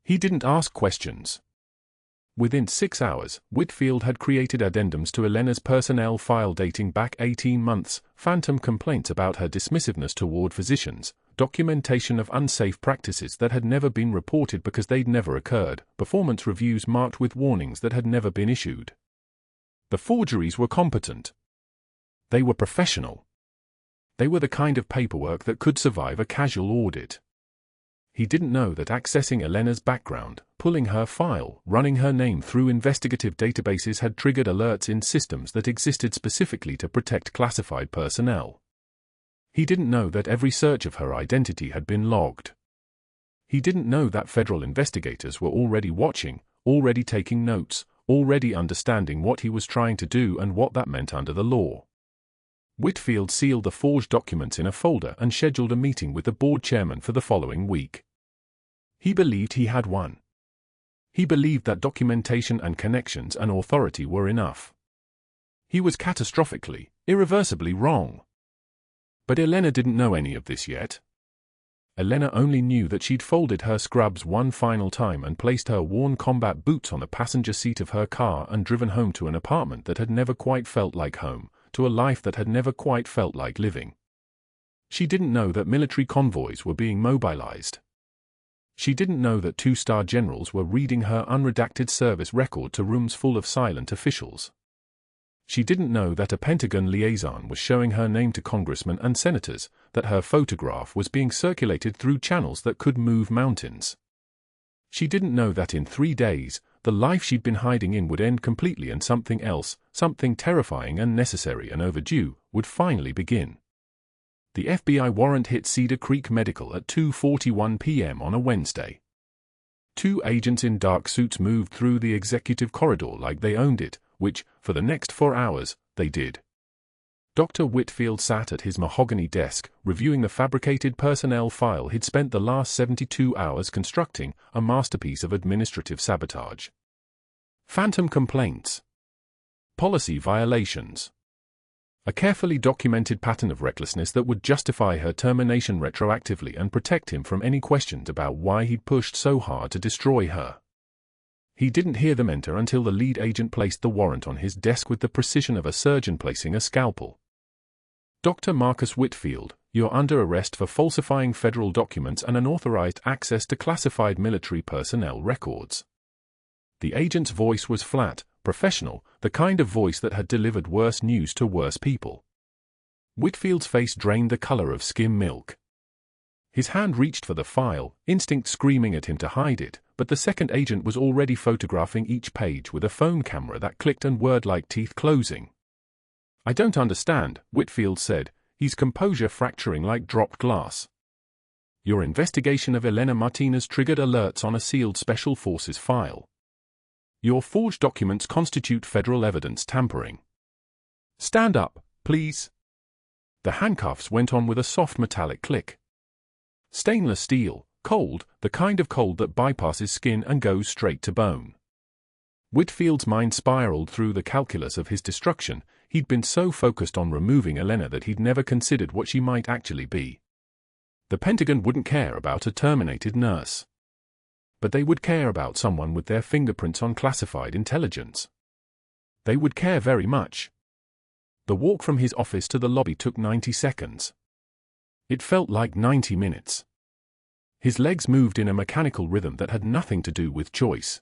Speaker 1: He didn't ask questions. Within 6 hours, Whitfield had created addendums to Elena's personnel file dating back 18 months, phantom complaints about her dismissiveness toward physicians, documentation of unsafe practices that had never been reported because they'd never occurred, performance reviews marked with warnings that had never been issued. The forgeries were competent. They were professional. They were the kind of paperwork that could survive a casual audit. He didn't know that accessing Elena's background, pulling her file, running her name through investigative databases had triggered alerts in systems that existed specifically to protect classified personnel. He didn't know that every search of her identity had been logged. He didn't know that federal investigators were already watching, already taking notes, already understanding what he was trying to do and what that meant under the law. Whitfield sealed the forged documents in a folder and scheduled a meeting with the board chairman for the following week. He believed he had won. He believed that documentation and connections and authority were enough. He was catastrophically, irreversibly wrong. But Elena didn't know any of this yet. Elena only knew that she'd folded her scrubs one final time and placed her worn combat boots on the passenger seat of her car and driven home to an apartment that had never quite felt like home, to a life that had never quite felt like living. She didn't know that military convoys were being mobilized. She didn't know that 2-star generals were reading her unredacted service record to rooms full of silent officials. She didn't know that a Pentagon liaison was showing her name to congressmen and senators, that her photograph was being circulated through channels that could move mountains. She didn't know that in 3 days, the life she'd been hiding in would end completely and something else, something terrifying and necessary and overdue, would finally begin. The FBI warrant hit Cedar Creek Medical at 2:41 p.m. on a Wednesday. 2 agents in dark suits moved through the executive corridor like they owned it, which, for the next 4 hours, they did. Dr. Whitfield sat at his mahogany desk, reviewing the fabricated personnel file he'd spent the last 72 hours constructing, a masterpiece of administrative sabotage. Phantom complaints. Policy violations. A carefully documented pattern of recklessness that would justify her termination retroactively and protect him from any questions about why he'd pushed so hard to destroy her. He didn't hear them enter until the lead agent placed the warrant on his desk with the precision of a surgeon placing a scalpel. Dr. Marcus Whitfield, you're under arrest for falsifying federal documents and unauthorized access to classified military personnel records. The agent's voice was flat, professional, the kind of voice that had delivered worse news to worse people. Whitfield's face drained the color of skim milk. His hand reached for the file, instinct screaming at him to hide it, but the second agent was already photographing each page with a phone camera that clicked and whirred like teeth closing. "I don't understand," Whitfield said, his composure fracturing like dropped glass. "Your investigation of Elena Martinez triggered alerts on a sealed Special Forces file. Your forged documents constitute federal evidence tampering. Stand up, please." The handcuffs went on with a soft metallic click. Stainless steel, cold, the kind of cold that bypasses skin and goes straight to bone. Whitfield's mind spiraled through the calculus of his destruction. He'd been so focused on removing Elena that he'd never considered what she might actually be. The Pentagon wouldn't care about a terminated nurse. But they would care about someone with their fingerprints on classified intelligence. They would care very much. The walk from his office to the lobby took 90 seconds. It felt like 90 minutes. His legs moved in a mechanical rhythm that had nothing to do with choice.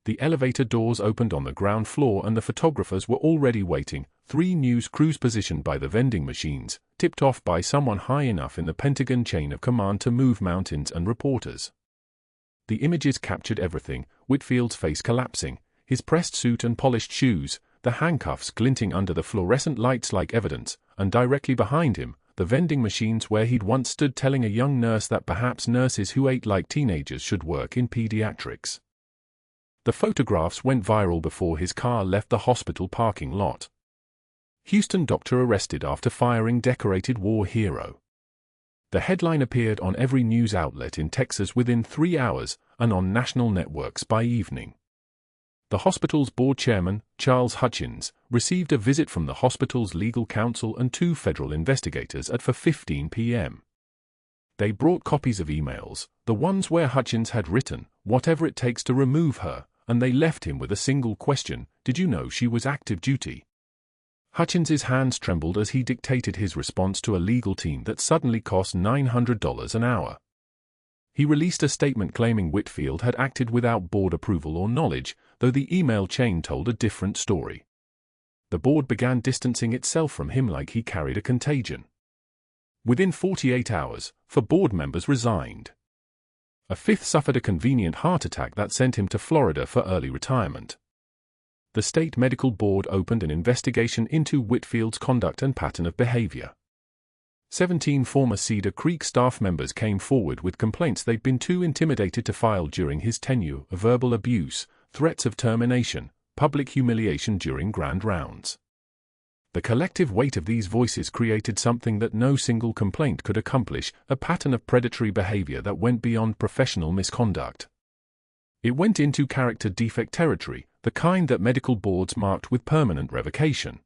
Speaker 1: The elevator doors opened on the ground floor and the photographers were already waiting, 3 news crews positioned by the vending machines, tipped off by someone high enough in the Pentagon chain of command to move mountains and reporters. The images captured everything: Whitfield's face collapsing, his pressed suit and polished shoes, the handcuffs glinting under the fluorescent lights like evidence, and directly behind him, the vending machines where he'd once stood telling a young nurse that perhaps nurses who ate like teenagers should work in pediatrics. The photographs went viral before his car left the hospital parking lot. Houston doctor arrested after firing decorated war hero. The headline appeared on every news outlet in Texas within 3 hours and on national networks by evening. The hospital's board chairman, Charles Hutchins, received a visit from the hospital's legal counsel and 2 federal investigators at 4:15 p.m. They brought copies of emails, the ones where Hutchins had written, "Whatever it takes to remove her," and they left him with a single question: "Did you know she was active duty?" Hutchins's hands trembled as he dictated his response to a legal team that suddenly cost $900 an hour. He released a statement claiming Whitfield had acted without board approval or knowledge, though the email chain told a different story. The board began distancing itself from him like he carried a contagion. Within 48 hours, 4 board members resigned. A 5th suffered a convenient heart attack that sent him to Florida for early retirement. The state medical board opened an investigation into Whitfield's conduct and pattern of behavior. 17 former Cedar Creek staff members came forward with complaints they'd been too intimidated to file during his tenure: verbal abuse, threats of termination, public humiliation during grand rounds. The collective weight of these voices created something that no single complaint could accomplish: a pattern of predatory behavior that went beyond professional misconduct. It went into character defect territory, the kind that medical boards marked with permanent revocation.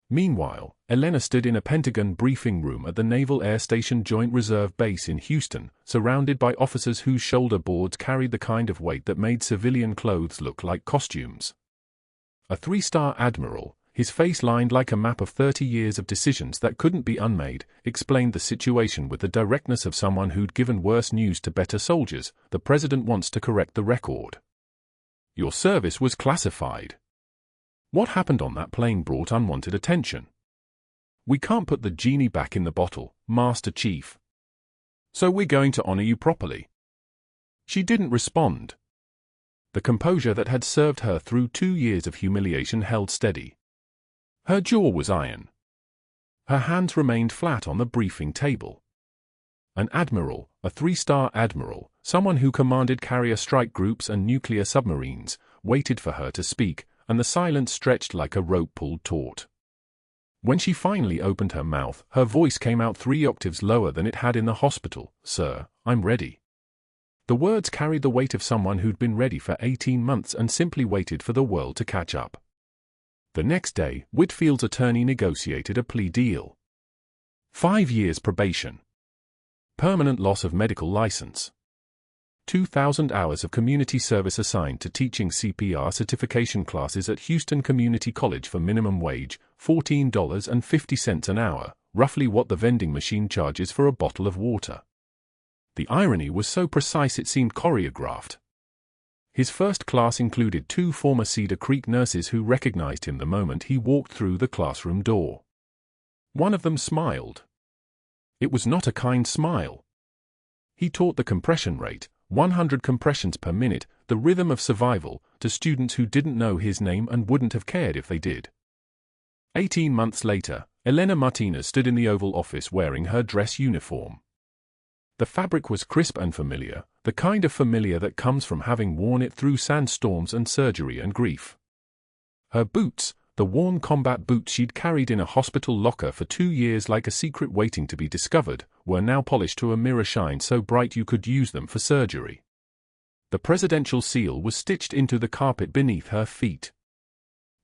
Speaker 1: Meanwhile, Elena stood in a Pentagon briefing room at the Naval Air Station Joint Reserve Base in Houston, surrounded by officers whose shoulder boards carried the kind of weight that made civilian clothes look like costumes. A 3-star admiral, his face lined like a map of 30 years of decisions that couldn't be unmade, explained the situation with the directness of someone who'd given worse news to better soldiers: "The president wants to correct the record. Your service was classified. What happened on that plane brought unwanted attention. We can't put the genie back in the bottle, Master Chief. So we're going to honor you properly." She didn't respond. The composure that had served her through 2 years of humiliation held steady. Her jaw was iron. Her hands remained flat on the briefing table. An admiral, a 3-star admiral, someone who commanded carrier strike groups and nuclear submarines, waited for her to speak, and the silence stretched like a rope pulled taut. When she finally opened her mouth, her voice came out 3 octaves lower than it had in the hospital. "Sir, I'm ready." The words carried the weight of someone who'd been ready for 18 months and simply waited for the world to catch up. The next day, Whitfield's attorney negotiated a plea deal. 5 years probation. Permanent loss of medical license. 2,000 hours of community service assigned to teaching CPR certification classes at Houston Community College for minimum wage, $14.50 an hour, roughly what the vending machine charges for a bottle of water. The irony was so precise it seemed choreographed. His first class included 2 former Cedar Creek nurses who recognized him the moment he walked through the classroom door. One of them smiled. It was not a kind smile. He taught the compression rate, 100 compressions per minute, the rhythm of survival, to students who didn't know his name and wouldn't have cared if they did. 18 months later, Elena Martinez stood in the Oval Office wearing her dress uniform. The fabric was crisp and familiar, the kind of familiar that comes from having worn it through sandstorms and surgery and grief. Her boots, the worn combat boots she'd carried in a hospital locker for 2 years like a secret waiting to be discovered, were now polished to a mirror shine so bright you could use them for surgery. The presidential seal was stitched into the carpet beneath her feet.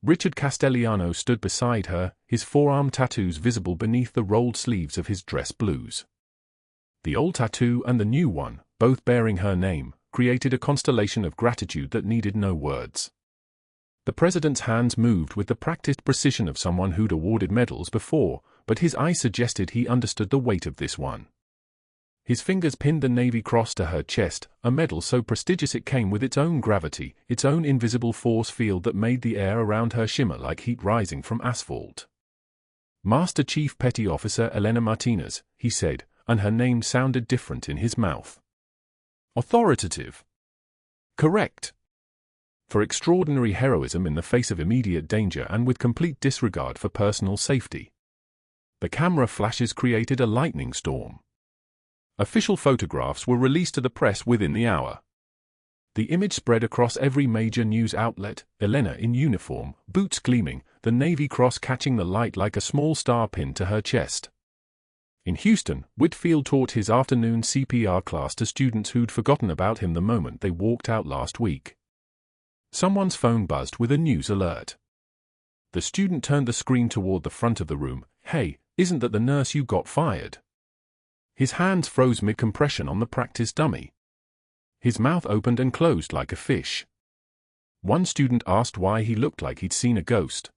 Speaker 1: Richard Castellano stood beside her, his forearm tattoos visible beneath the rolled sleeves of his dress blues. The old tattoo and the new one, both bearing her name, created a constellation of gratitude that needed no words. The president's hands moved with the practiced precision of someone who'd awarded medals before, but his eyes suggested he understood the weight of this one. His fingers pinned the Navy Cross to her chest, a medal so prestigious it came with its own gravity, its own invisible force field that made the air around her shimmer like heat rising from asphalt. Master Chief Petty Officer Elena Martinez, he said, and her name sounded different in his mouth. Authoritative. Correct. For extraordinary heroism in the face of immediate danger and with complete disregard for personal safety. The camera flashes created a lightning storm. Official photographs were released to the press within the hour. The image spread across every major news outlet, Elena in uniform, boots gleaming, the Navy Cross catching the light like a small star pinned to her chest. In Houston, Whitfield taught his afternoon CPR class to students who'd forgotten about him the moment they walked out last week. Someone's phone buzzed with a news alert. The student turned the screen toward the front of the room. "Hey, isn't that the nurse you got fired?" His hands froze mid-compression on the practice dummy. His mouth opened and closed like a fish. One student asked why he looked like he'd seen a ghost.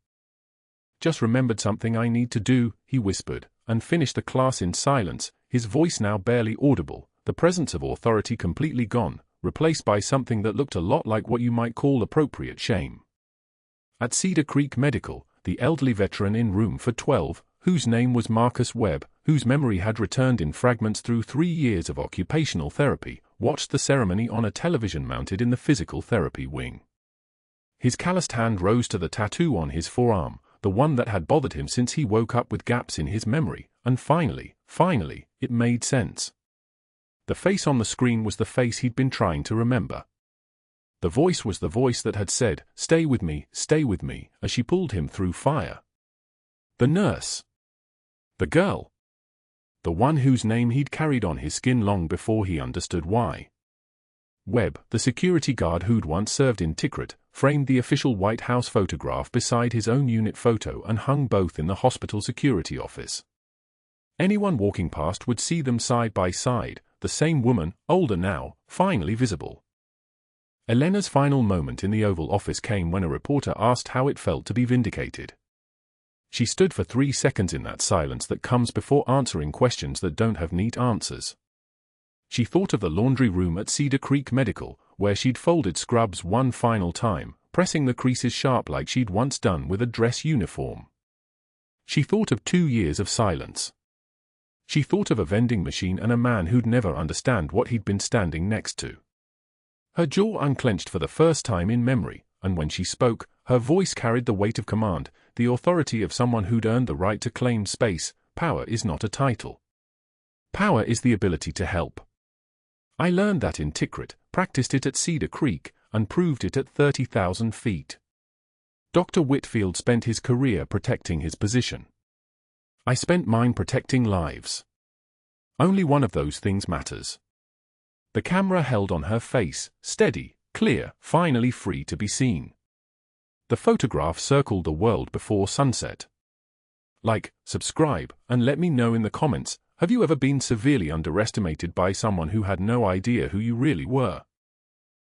Speaker 1: "Just remembered something I need to do," he whispered, and finished the class in silence, his voice now barely audible, the presence of authority completely gone, replaced by something that looked a lot like what you might call appropriate shame. At Cedar Creek Medical, the elderly veteran in room for 12, whose name was Marcus Webb, whose memory had returned in fragments through 3 years of occupational therapy, watched the ceremony on a television mounted in the physical therapy wing. His calloused hand rose to the tattoo on his forearm, the one that had bothered him since he woke up with gaps in his memory, and finally, it made sense. The face on the screen was the face he'd been trying to remember. The voice was the voice that had said, stay with me," as she pulled him through fire. The nurse. The girl. The one whose name he'd carried on his skin long before he understood why. Webb, the security guard who'd once served in Tikrit, framed the official White House photograph beside his own unit photo and hung both in the hospital security office. Anyone walking past would see them side by side, the same woman, older now, finally visible. Elena's final moment in the Oval Office came when a reporter asked how it felt to be vindicated. She stood for 3 seconds in that silence that comes before answering questions that don't have neat answers. She thought of the laundry room at Cedar Creek Medical, where she'd folded scrubs one final time, pressing the creases sharp like she'd once done with a dress uniform. She thought of 2 years of silence. She thought of a vending machine and a man who'd never understand what he'd been standing next to. Her jaw unclenched for the first time in memory, and when she spoke, her voice carried the weight of command, the authority of someone who'd earned the right to claim space. Power is not a title. Power is the ability to help. I learned that in Tikrit, practiced it at Cedar Creek, and proved it at 30,000 feet. Dr. Whitfield spent his career protecting his position. I spent mine protecting lives. Only one of those things matters. The camera held on her face, steady, clear, finally free to be seen. The photograph circled the world before sunset. Like, subscribe, and let me know in the comments, have you ever been severely underestimated by someone who had no idea who you really were?